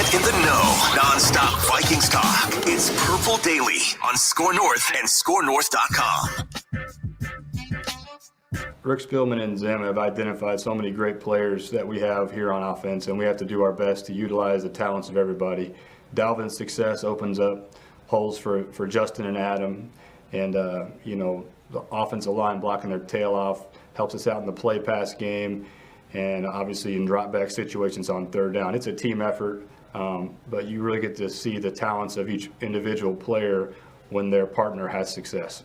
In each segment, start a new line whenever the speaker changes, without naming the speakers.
Get in the know. Non-stop Vikings talk. It's Purple Daily on Score North and ScoreNorth.com.
Rick Spielman and Zim have identified so many great players that we have here on offense, and we have to do our best to utilize the talents of everybody. Dalvin's success opens up holes for Justin and Adam, and the offensive line blocking their tail off helps us out in the play pass game, and obviously in drop back situations on third down. It's a team effort, but you really get to see the talents of each individual player when their partner has success.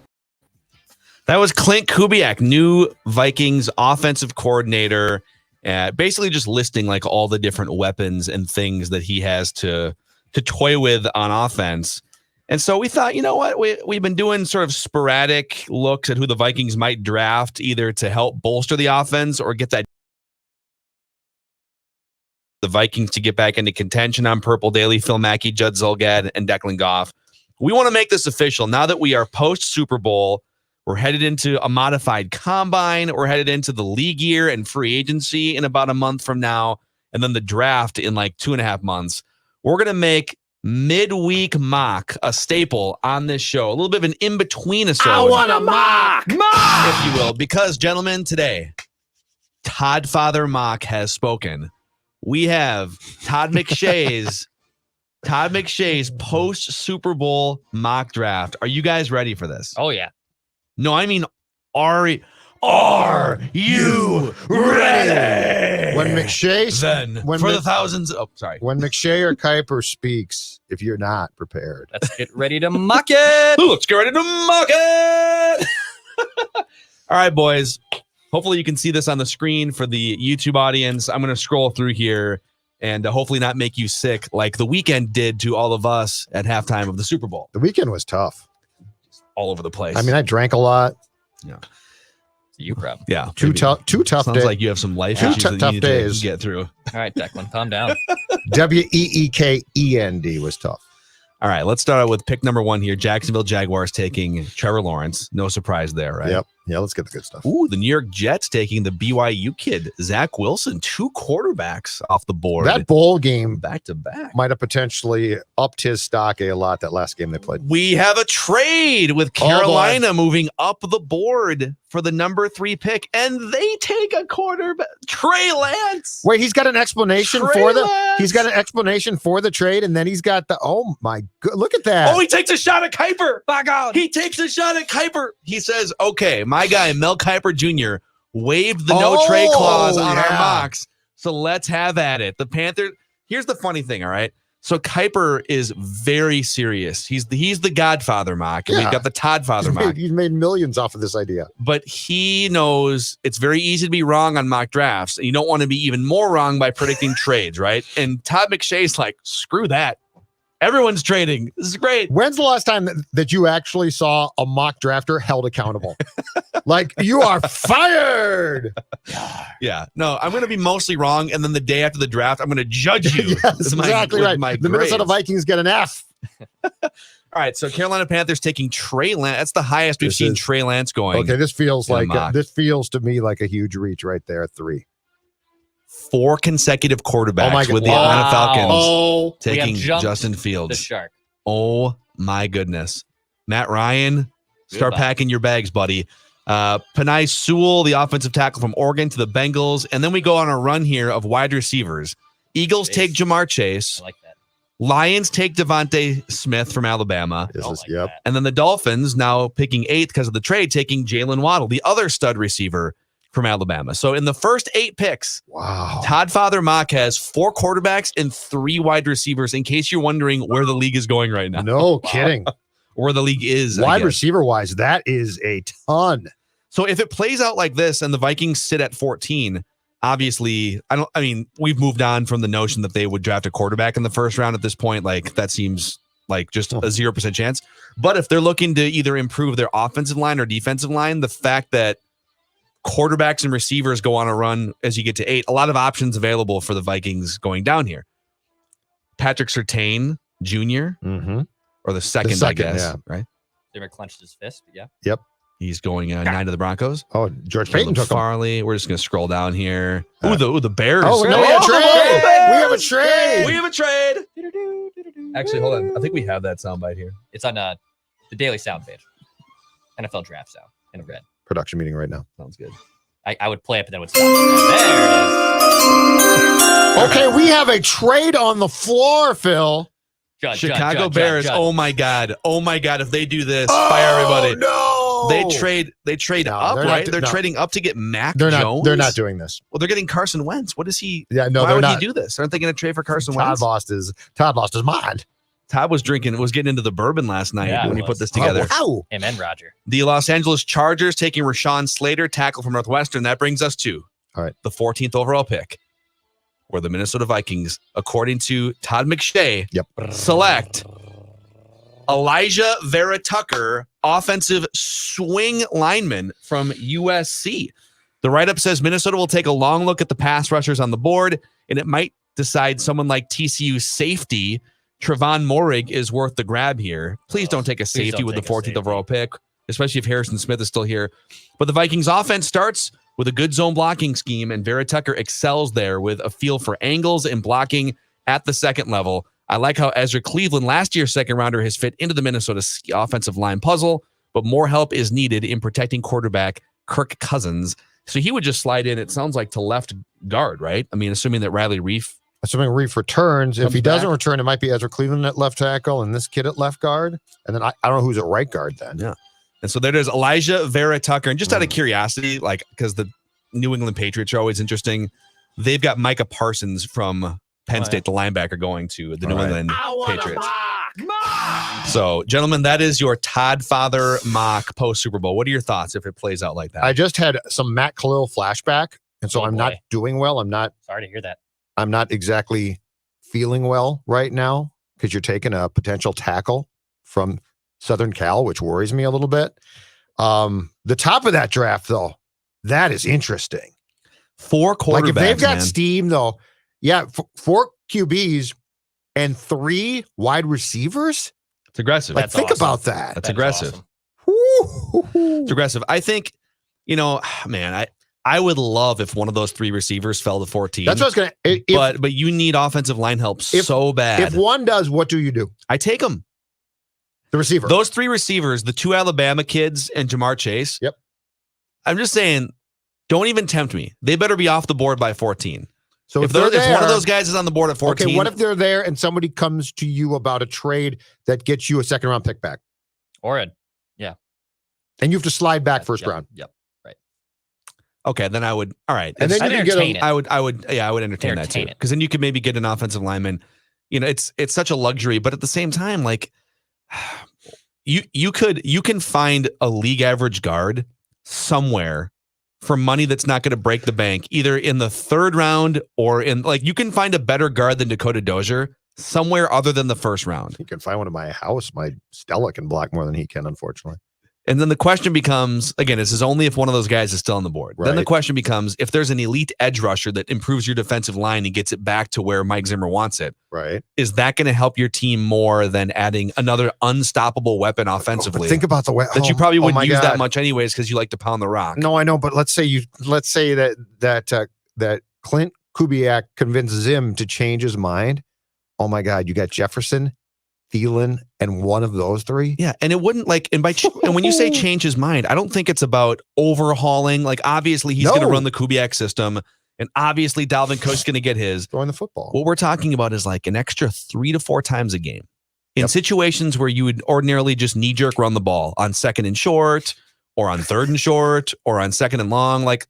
That was Clint Kubiak, new Vikings offensive coordinator, basically just listing like all the different weapons and things that he has to toy with on offense. And so we thought, you know what, we've been doing sort of sporadic looks at who the Vikings might draft, either to help bolster the offense or get the Vikings to get back into contention on Purple Daily. Phil Mackey, Judd Zulgad, and Declan Goff. We want to make this official. Now that we are post-Super Bowl, we're headed into a modified combine. We're headed into the league year and free agency in about a month from now, and then the draft in like 2.5 months. We're going to make midweek mock a staple on this show. A little bit of an in-between episode.
I want a mock!
If you will. Because, gentlemen, today, Todd Father Mock has spoken. We have Todd McShay's post-Super Bowl mock draft. Are you guys ready for this?
Oh, yeah.
No, I mean, are you ready?
When McShay
the thousands. Oh, sorry.
When McShay or Kuiper speaks, if you're not prepared,
Let's get ready to mock it.
Let's get ready to mock it. All right, boys. Hopefully you can see this on the screen for the YouTube audience. I'm going to scroll through here and hopefully not make you sick like the weekend did to all of us at halftime of the Super Bowl.
the weekend was tough.
All over the place.
I mean, I drank a lot.
Yeah.
You problem.
Yeah.
Two tough
Sounds
days.
like you have some life issues that
tough
you need
days.
to get through.
All right, Declan, calm down.
Weekend was tough.
All right, let's start out with pick number 1 here. Jacksonville Jaguars taking Trevor Lawrence. No surprise there, right?
Yep. Yeah, let's get the good stuff.
Ooh, the New York Jets taking the BYU kid, Zach Wilson. 2 quarterbacks off the board.
That bowl game
back to back
might have potentially upped his stock a lot that last game they played.
We have a trade with Carolina moving up the board for the number 3 pick, and they take a quarterback, Trey Lance.
Wait, he's got an explanation
Trey
for
Lance.
He's got an explanation for the trade, and then he's got the look at that.
Oh, he takes a shot at Kuiper. By God. He takes a shot at Kuiper. He says, okay, my guy, Mel Kiper Jr., waived the no trade clause on our mocks, so let's have at it. The Panthers, here's the funny thing, all right? So Kuiper is very serious. He's the Godfather mock, and we've got the Todd Father mock.
He's made millions off of this idea.
But he knows it's very easy to be wrong on mock drafts, and you don't want to be even more wrong by predicting trades, right? And Todd McShay's like, screw that. Everyone's trading. This is great.
When's the last time that you actually saw a mock drafter held accountable? Like, you are fired.
Yeah. No, I'm going to be mostly wrong. And then the day after the draft, I'm going to judge you.
Yes, exactly right. The Minnesota Vikings get an F.
All right. So Carolina Panthers taking Trey Lance. That's the highest we've seen Trey Lance going.
Okay. This feels to me like a huge reach right there at 3.
4 consecutive quarterbacks with the Atlanta Falcons taking Justin Fields.
The shark.
Oh my goodness. Matt Ryan, start packing your bags, buddy. Penei Sewell, the offensive tackle from Oregon, to the Bengals. And then we go on a run here of wide receivers. Eagles take Jamar Chase.
I like that.
Lions take Devontae Smith from Alabama.
Yep.
And then the Dolphins, now picking 8th because of the trade, taking Jalen Waddle, the other stud receiver from Alabama. So in the first 8 picks, Todd Father Mock has 4 quarterbacks and 3 wide receivers, in case you're wondering where the league is going right now.
No kidding.
Where the league is.
Wide receiver wise, that is a ton.
So if it plays out like this and the Vikings sit at 14, obviously, we've moved on from the notion that they would draft a quarterback in the first round at this point. Like, that seems like just a 0% chance. But if they're looking to either improve their offensive line or defensive line, the fact that quarterbacks and receivers go on a run as you get to 8, a lot of options available for the Vikings going down here. Patrick Surtain Jr., or the second, I guess, right?
Never clenched his fist, but yeah.
Yep.
He's going 9 to the Broncos.
Oh, George Payton took him.
Farley. We're just going to scroll down here. The Bears.
Oh, no, we have a trade. We have a trade.
We have a trade. Actually, hold on. I think we have that soundbite here.
It's on the Daily Sound page. NFL draft sound in red.
Production meeting right now.
Sounds good.
I would play it, but then it would stop. There it is.
Okay, we have a trade on the floor, Phil.
Chicago Bears. Oh my God. If they do this, fire everybody.
No.
They trade
No,
up, right? They're
no.
trading up to get Mac
They're
Jones.
They're not doing this.
Well, they're getting Carson Wentz. What is he?
Yeah, no,
why
they're
would
not.
he do this? Aren't they going to trade for Carson
Todd
Wentz?
lost his mind.
Todd was getting into the bourbon last night
Yeah,
when
he
he put
was.
this together.
Oh, wow.
Him and Roger.
The Los Angeles Chargers taking Rashawn Slater, tackle from Northwestern. That brings us to the 14th overall pick, where the Minnesota Vikings, according to Todd McShay, select Elijah Vera-Tucker, offensive swing lineman from USC. The write-up says Minnesota will take a long look at the pass rushers on the board, and it might decide someone like TCU safety Trevon Moehrig is worth the grab here. Please don't take a safety with the 14th overall pick, especially if Harrison Smith is still here. But the Vikings offense starts with a good zone blocking scheme, and Vera-Tucker excels there with a feel for angles and blocking at the second level. I like how Ezra Cleveland, last year's second rounder, has fit into the Minnesota offensive line puzzle, but more help is needed in protecting quarterback Kirk Cousins. So he would just slide in, it sounds like, to left guard, right? I mean, assuming that Riley Reif.
Assuming Reif returns. If he doesn't
back.
return, it might be Ezra Cleveland at left tackle and this kid at left guard. And then I don't know who's at right guard then.
Yeah. And so there it is, Elijah Vera-Tucker. And just out of curiosity, like, because the New England Patriots are always interesting, they've got Micah Parsons from Penn State, the linebacker, going to the New England Patriots. So, gentlemen, that is your Todd Father mock post Super Bowl. What are your thoughts if it plays out like that?
I just had some Matt Khalil flashback, and so I'm not doing well.
Sorry to hear that.
I'm not exactly feeling well right now because you're taking a potential tackle from Southern Cal, which worries me a little bit. The top of that draft, though, that is interesting.
4 quarterbacks,
like if they've got
man.
steam, though, yeah, 4 QBs and 3 wide receivers.
It's aggressive.
Like, think about that.
That's aggressive.
Awesome.
It's aggressive. I think, man, I would love if one of those 3 receivers fell to 14.
That's what I was going to.
But you need offensive line help so bad.
If one does, what do you do?
I take them.
The receiver.
Those 3 receivers, the 2 Alabama kids and Jamar Chase.
Yep.
I'm just saying, don't even tempt me. They better be off the board by 14.
So
if one of those guys is on the board at 14.
Okay, what if they're there and somebody comes to you about a trade that gets you a second round pick back? And you have to slide back first round.
Yep. Right.
Okay, then I would. All right.
And then you can get
I would entertain that too. Because then you could maybe get an offensive lineman. It's such a luxury, but at the same time, like you can find a league average guard somewhere for money that's not going to break the bank, either in the 3rd round or you can find a better guard than Dakota Dozier somewhere other than the 1st round.
You can find one in my house. My Stella can block more than he can, unfortunately.
And then the question becomes, again, this is only if one of those guys is still on the board.
Right.
Then the question becomes, if there's an elite edge rusher that improves your defensive line and gets it back to where Mike Zimmer wants it,
right?
Is that going to help your team more than adding another unstoppable weapon offensively?
But think about the way
that you probably wouldn't use that much anyways because you like to pound the rock.
No, I know, but let's say that Clint Kubiak convinces him to change his mind. Oh my God, you got Jefferson, Thielen, and one of those 3.
Yeah, and it wouldn't and when you say change his mind, I don't think it's about overhauling. Like, obviously he's going to run the Kubiak system, and obviously Dalvin Cook's going to get his.
Throwing the football.
What we're talking about is like an extra 3 to 4 times a game in situations where you would ordinarily just knee jerk run the ball on 2nd and short, or on 3rd and short, or on 2nd and long. Like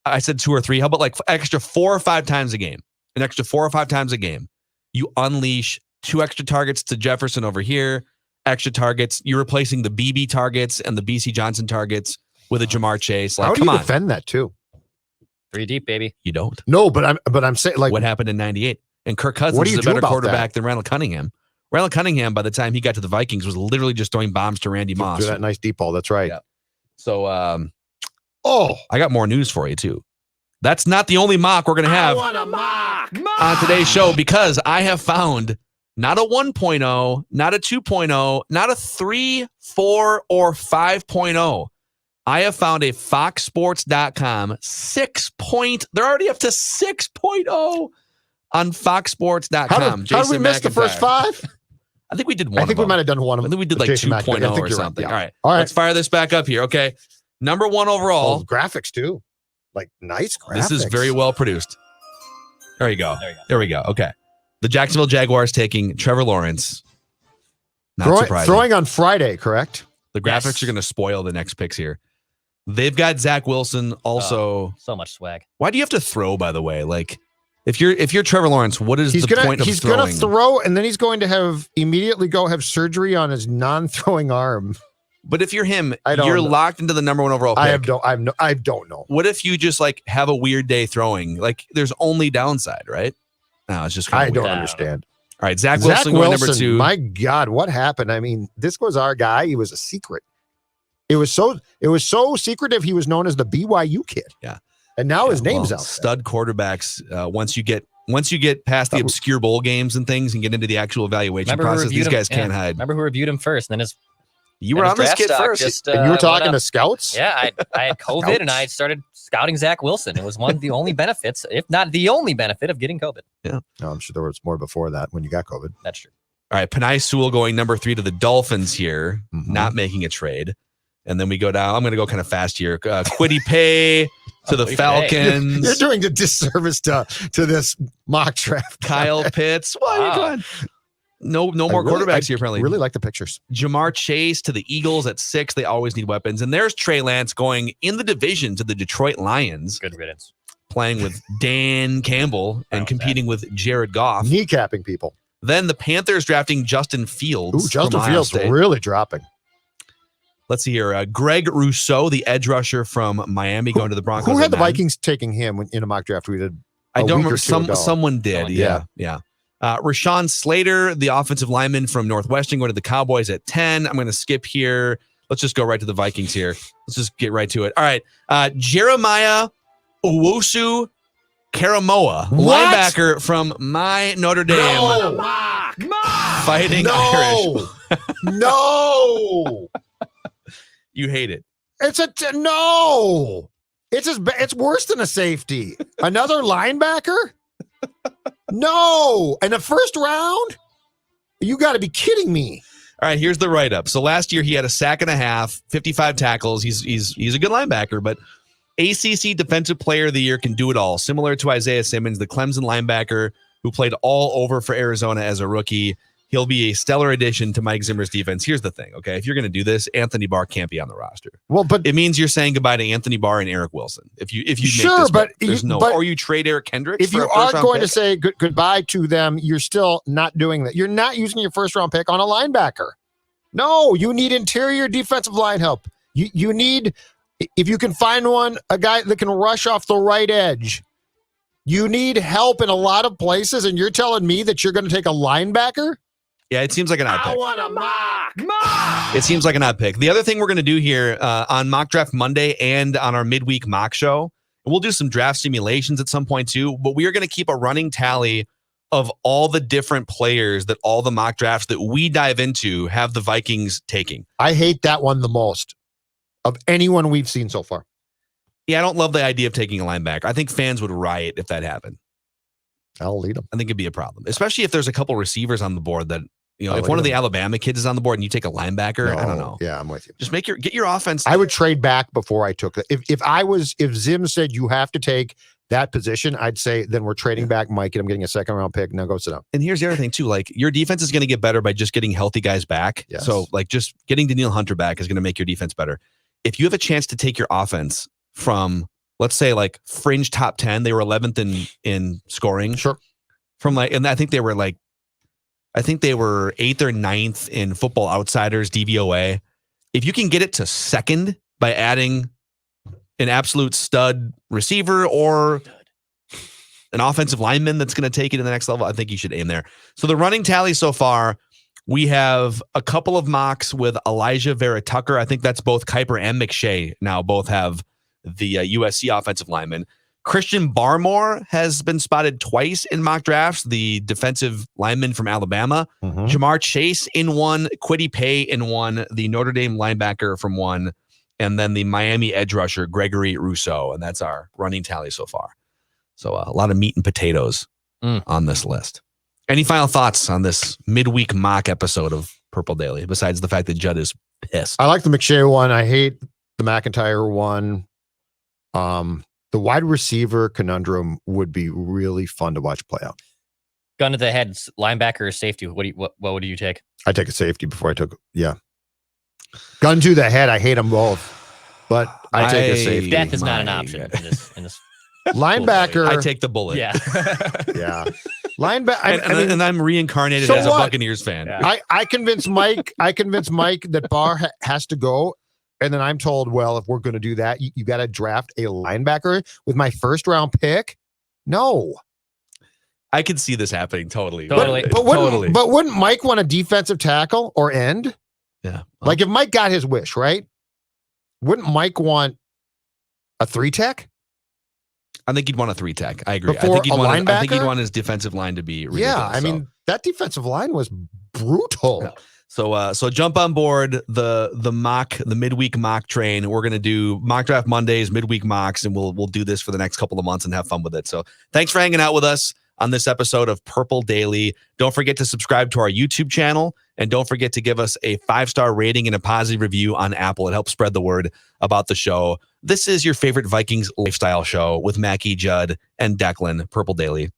I said, 2 or 3. How about like extra 4 or 5 times a game? An extra 4 or 5 times a game, you unleash 2 extra targets to Jefferson over here, extra targets. You're replacing the BB targets and the BC Johnson targets with a Jamar Chase. Like,
how do you defend that too?
3 deep, baby.
You don't.
No, but I'm saying, like,
what happened in '98? And Kirk Cousins is a better quarterback than Randall Cunningham. Randall Cunningham, by the time he got to the Vikings, was literally just throwing bombs to Randy Moss.
Do that nice deep ball. That's right.
Yeah. So, I got more news for you too. That's not the only mock we're going to have on today's show, because I have found not a 1.0, not a 2.0, not a 3, 4, or 5.0. I have found a foxsports.com they're already up to 6.0 on foxsports.com.
How did we miss the first 5?
I think we did one.
I think we might have done one of them.
I think we did like
Jason
2.0 or something.
Right.
All right.
All right.
Let's fire this back up here. Okay. Number 1 overall.
Oh, graphics too. Like nice graphics.
This is very well produced. There you go. There we go. Okay. The Jacksonville Jaguars taking Trevor Lawrence. Not surprising.
Throwing on Friday, correct?
The graphics are going to spoil the next picks here. They've got Zach Wilson also.
So much swag.
Why do you have to throw, by the way? Like, if you're Trevor Lawrence, what is the point of throwing?
He's going to throw, and then he's going to have surgery on his non-throwing arm.
But if you're him,
you're
locked into the number 1 overall pick.
I don't know.
What if you just like have a weird day throwing? Like, there's only downside, right? No, it's just kind of weird.
I don't understand.
All right, Zach Wilson going number 2.
My God, what happened? I mean, this was our guy. He was a secret. It was so secretive. He was known as the BYU kid.
Yeah,
and now his name's out.
Stud quarterbacks. Once you get past the obscure bowl games and things and get into the actual evaluation process, these guys can't hide.
Remember who reviewed him first? And then
you were on this kid first.
And you were talking to scouts?
Yeah, I had COVID and I started scouting Zach Wilson. It was one of the only benefits, if not the only benefit, of getting COVID.
Yeah.
No, I'm sure there was more before that when you got COVID.
That's true.
All right, Penei Sewell going number 3 to the Dolphins here, not making a trade. And then we go down. I'm going to go kind of fast here. Kwity Paye to the Falcons.
You're doing a disservice to this mock draft.
Kyle Pitts. What are you doing? No more quarterbacks here, apparently.
I really like the pictures.
Jamar Chase to the Eagles at 6. They always need weapons. And there's Trey Lance going in the division to the Detroit Lions.
Good riddance.
Playing with Dan Campbell and competing with Jared Goff.
Kneecapping people.
Then the Panthers drafting Justin Fields.
Ooh, Justin Fields really dropping.
Let's see here. Greg Rousseau, the edge rusher from Miami, going to the Broncos.
Who had the Vikings taking him in a mock draft we did?
I don't remember. Someone did. Yeah. Rashawn Slater, the offensive lineman from Northwestern, going to the Cowboys at 10. I'm going to skip here. Let's just go right to the Vikings here. Let's just get right to it. All right. Jeremiah owusu-koramoah, linebacker from my Notre Dame. Fighting Irish.
No.
You hate it.
No. It's worse than a safety. Another linebacker? No. In the first round? You got to be kidding me.
All right, here's the write-up. So last year he had a sack and a half, 55 tackles. He's a good linebacker, but ACC Defensive Player of the Year, can do it all. Similar to Isaiah Simmons, the Clemson linebacker who played all over for Arizona as a rookie. He'll be a stellar addition to Mike Zimmer's defense. Here's the thing, okay? If you're going to do this, Anthony Barr can't be on the roster.
Well, but
it means you're saying goodbye to Anthony Barr and Eric Wilson. If you
sure,
make this
but
there's no, or you trade Eric Kendricks.
If you are going to say goodbye to them, you're still not doing that. You're not using your first round pick on a linebacker. No, you need interior defensive line help. You need, if you can find a guy that can rush off the right edge. You need help in a lot of places, and you're telling me that you're going to take a linebacker?
Yeah, it seems like an odd pick.
I want a mock.
It seems like an odd pick. The other thing we're going to do here on Mock Draft Monday and on our midweek mock show, and we'll do some draft simulations at some point too, but we are going to keep a running tally of all the different players that all the mock drafts that we dive into have the Vikings taking.
I hate that one the most of anyone we've seen so far.
Yeah, I don't love the idea of taking a linebacker. I think fans would riot if that happened.
I'll lead them.
I think it'd be a problem, especially if there's a couple receivers on the board that, you know,
I'll
if one of the Alabama kids is on the board and you take a linebacker, I don't know.
Yeah, I'm with you.
Just get your offense.
I would trade back before I took it. If Zim said you have to take that position, I'd say then we're trading back, Mike, and I'm getting a second round pick. Now go sit down.
And here's the other thing too, like your defense is going to get better by just getting healthy guys back.
Yes.
So like just getting Danielle Hunter back is going to make your defense better. If you have a chance to take your offense from, let's say, like fringe top 10, they were 11th in scoring.
Sure.
From like, and I think they were 8th or 9th in Football Outsiders DVOA. If you can get it to second by adding an absolute stud receiver or an offensive lineman that's going to take it to the next level, I think you should aim there. So the running tally so far, we have a couple of mocks with Elijah Vera-Tucker. I think that's both Kuiper and McShay now both have the USC offensive lineman. Christian Barmore has been spotted twice in mock drafts, the defensive lineman from Alabama. Jamar Chase in one, Kwity Paye in one, the Notre Dame linebacker from one, and then the Miami edge rusher, Gregory Rousseau. And that's our running tally so far. So a lot of meat and potatoes on this list. Any final thoughts on this midweek mock episode of Purple Daily, besides the fact that Judd is pissed?
I like the McShay one. I hate the McIntyre one. The wide receiver conundrum would be really fun to watch play out.
Gun to the head, linebacker or safety. What would you take?
I take a safety before I took. Yeah. Gun to the head. I hate them both, but I take a safety.
Death is not an option in this.
Linebacker.
I take the bullet.
Yeah.
Yeah. Linebacker.
And I'm reincarnated as a Buccaneers fan.
Yeah.
I convinced Mike. That Barr has to go. And then I'm told, well, if we're going to do that, you got to draft a linebacker with my first round pick. No.
I could see this happening totally.
But wouldn't Mike want a defensive tackle or end?
Yeah.
Like if Mike got his wish, right? Wouldn't Mike want a 3-tech?
I think he'd want a 3-tech. I agree.
Before
I think he'd want his defensive line to be ridiculous.
Yeah, I mean, that defensive line was brutal.
Yeah. So jump on board the midweek mock train. We're gonna do mock draft Mondays, midweek mocks, and we'll do this for the next couple of months and have fun with it. So thanks for hanging out with us on this episode of Purple Daily. Don't forget to subscribe to our YouTube channel, and don't forget to give us a 5-star rating and a positive review on Apple. It helps spread the word about the show. This is your favorite Vikings lifestyle show with Mackey Judd and Declan. Purple Daily.